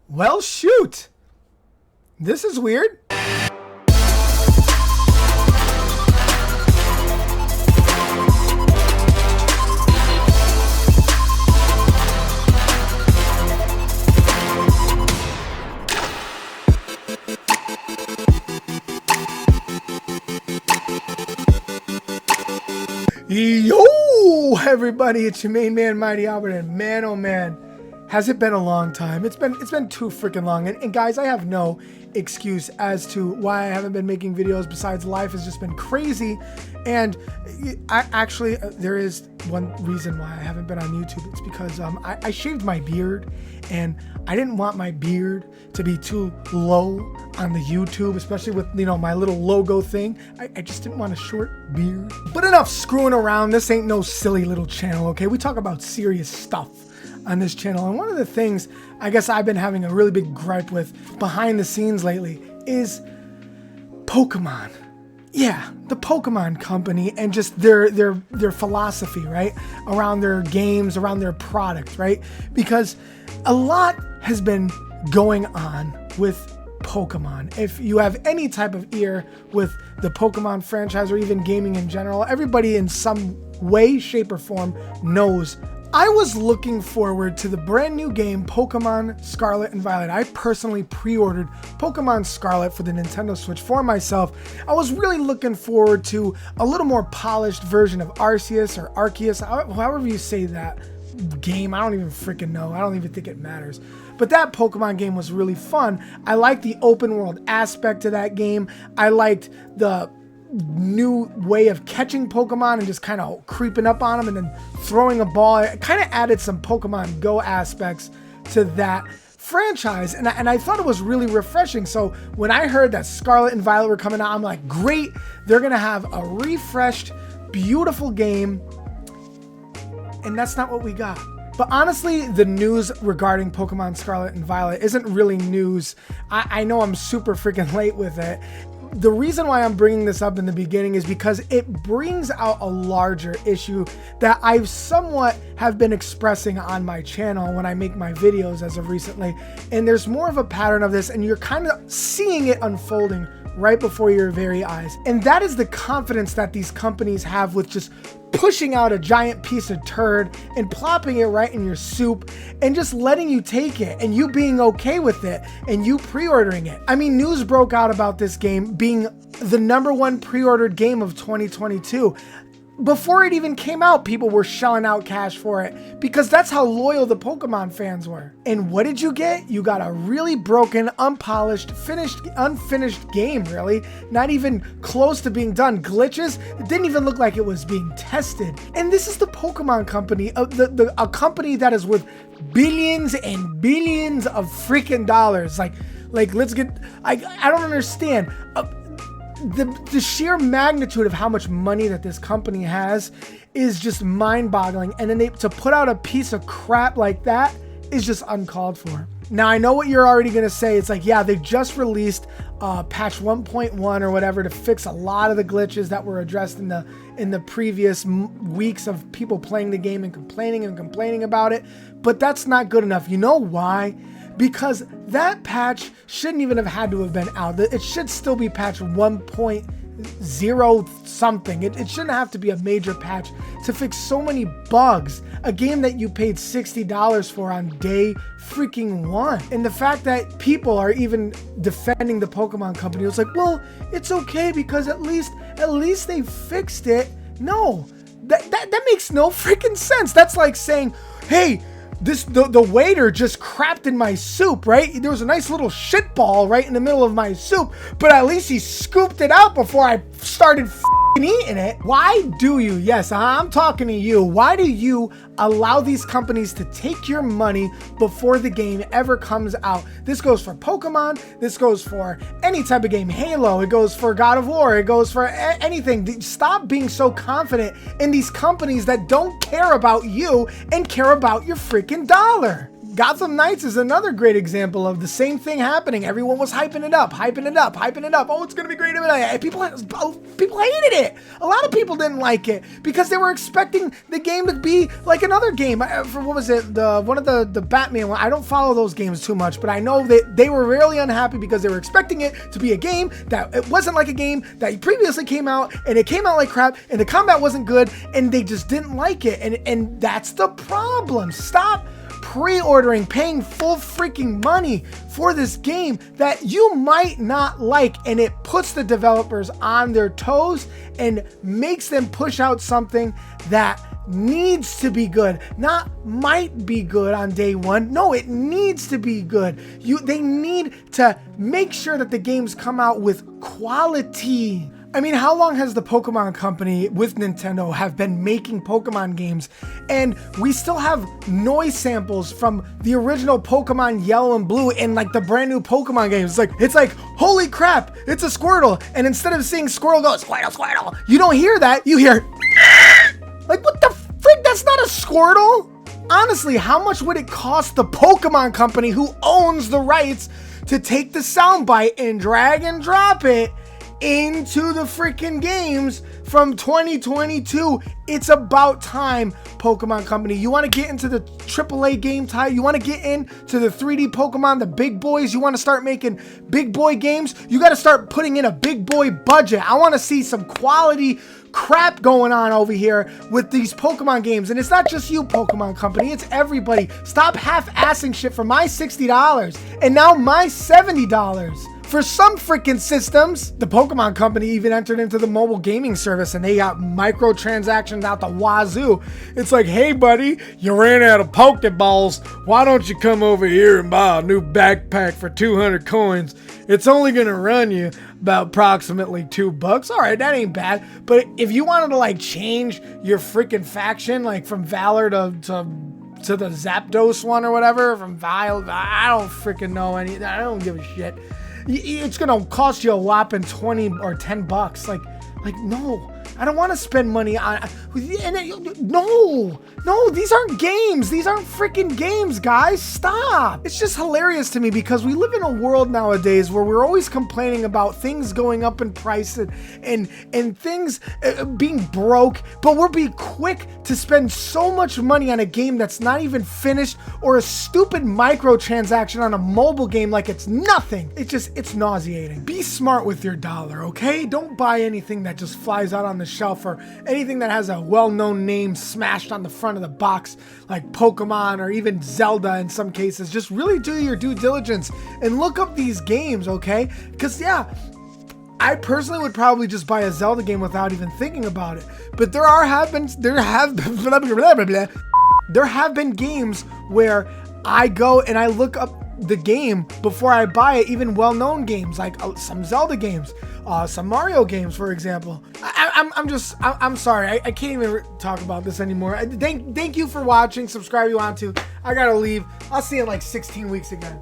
Well, shoot. This is weird. Yo, everybody, it's your main man, Mighty Albert, and man, oh man, has it been a long time. It's been too freaking long. And guys, I have no excuse as to why I haven't been making videos besides life has just been crazy. And there is one reason why I haven't been on YouTube. It's because I shaved my beard, and I didn't want my beard to be too low on the YouTube, especially with, my little logo thing. I just didn't want a short beard. But enough screwing around. This ain't no silly little channel, okay? We talk about serious stuff on this channel. And one of the things I guess I've been having a really big gripe with behind the scenes lately is Pokemon. Yeah, the Pokemon company and just their philosophy, right? Around their games, around their product, right? Because a lot has been going on with Pokemon. If you have any type of ear with the Pokemon franchise or even gaming in general, everybody in some way, shape, or form knows. I was looking forward to the brand new game Pokemon Scarlet and Violet. I personally pre-ordered Pokemon Scarlet for the Nintendo Switch for myself. I was really looking forward to a little more polished version of Arceus or Arceus, however you say that game. I don't even freaking know. I don't even think it matters. But that Pokemon game was really fun. I liked the open world aspect to that game. I liked the new way of catching Pokemon and just kind of creeping up on them and then throwing a ball. It kind of added some Pokemon Go aspects to that franchise, and I thought it was really refreshing. So when I heard that Scarlet and Violet were coming out, I'm like, great, they're gonna have a refreshed, beautiful game. And that's not what we got. But honestly, the news regarding Pokemon Scarlet and Violet isn't really news. I know I'm super freaking late with it. The reason why I'm bringing this up in the beginning is because it brings out a larger issue that I somewhat have been expressing on my channel when I make my videos as of recently. And there's more of a pattern of this, and you're kind of seeing it unfolding right before your very eyes. And that is the confidence that these companies have with just pushing out a giant piece of turd and plopping it right in your soup and just letting you take it and you being okay with it and you pre-ordering it. I mean, news broke out about this game being the #1 pre-ordered game of 2022. Before it even came out, people were shelling out cash for it because that's how loyal the Pokemon fans were. And what did you get? You got a really broken, unpolished, unfinished game, really. Not even close to being done. Glitches. It didn't even look like it was being tested. And this is the Pokemon company, a company that is worth billions and billions of freaking dollars. Like let's get, I don't understand. The sheer magnitude of how much money that this company has is just mind-boggling, and then to put out a piece of crap like that is just uncalled for. Now, I know what you're already going to say. It's like, yeah, they just released patch 1.1 or whatever to fix a lot of the glitches that were addressed in the previous weeks of people playing the game and complaining about it, but that's not good enough. You know why? Because that patch shouldn't even have had to have been out. It should still be patch 1.0 something. It shouldn't have to be a major patch to fix so many bugs. A game that you paid $60 for on day freaking one. And the fact that people are even defending the Pokemon company, it's like, well, it's okay because at least they fixed it. No, that makes no freaking sense. That's like saying, hey, the waiter just crapped in my soup, right? There was a nice little shit ball right in the middle of my soup, but at least he scooped it out before I started eating it. Why do you, yes, I'm talking to you, why do you allow these companies to take your money before the game ever comes out? This goes for Pokemon, this goes for any type of game, Halo, it goes for God of War, it goes for anything. Stop being so confident in these companies that don't care about you and care about your freaking dollar. Gotham Knights is another great example of the same thing happening. Everyone was hyping it up. Oh, it's gonna be great. People hated it. A lot of people didn't like it because they were expecting the game to be like another game. For what was it? One of the Batman one. I don't follow those games too much, but I know that they were really unhappy because they were expecting it to be a game that it wasn't like a game that previously came out, and it came out like crap, and the combat wasn't good, and they just didn't like it. And that's the problem. Stop pre-ordering, paying full freaking money for this game that you might not like, and it puts the developers on their toes and makes them push out something that needs to be good, not might be good on day one. No, it needs to be good. They need to make sure that the games come out with quality. I mean, how long has the Pokemon company with Nintendo have been making Pokemon games, and we still have noise samples from the original Pokemon Yellow and Blue in like the brand new Pokemon games? It's like, holy crap, it's a Squirtle, and instead of seeing Squirtle go, Squirtle, Squirtle, you don't hear that, you hear, like, what the frick, that's not a Squirtle? Honestly, how much would it cost the Pokemon company, who owns the rights, to take the soundbite and drag and drop it into the freaking games from 2022? It's about time, Pokemon company. You want to get into the AAA game type? You want to get into the 3D Pokemon, the big boys? You want to start making big boy games? You got to start putting in a big boy budget. I want to see some quality crap going on over here with these Pokemon games. And it's not just you, Pokemon company, it's everybody. Stop half-assing shit for my $60 and now my $70 for some freaking systems. The Pokemon company even entered into the mobile gaming service, and they got microtransactions out the wazoo. It's like, hey buddy, you ran out of Pokeballs. Why don't you come over here and buy a new backpack for 200 coins? It's only gonna run you about approximately $2. All right, that ain't bad. But if you wanted to like change your freaking faction, like from Valor to the Zapdos one or whatever, from Vile, I don't freaking know any. I don't give a shit. It's gonna cost you a whopping 20 or 10 bucks. Like no, I don't want to spend money on. No, these aren't games. These aren't freaking games, guys. Stop. It's just hilarious to me because we live in a world nowadays where we're always complaining about things going up in price and things being broke, but we'll be quick to spend so much money on a game that's not even finished, or a stupid microtransaction on a mobile game like it's nothing. It's nauseating. Be smart with your dollar, okay? Don't buy anything that just flies out on the shelf, or anything that has a well-known name smashed on the front of the box like Pokemon or even Zelda in some cases. Just really do your due diligence and look up these games, okay? Because yeah, I personally would probably just buy a Zelda game without even thinking about it. But there have been games where I go and I look up the game before I buy it, even well-known games like some Zelda games, some Mario games, for example. I'm sorry, I can't even talk about this anymore. Thank you for watching. Subscribe if you want to. I gotta leave. I'll see you in like 16 weeks again.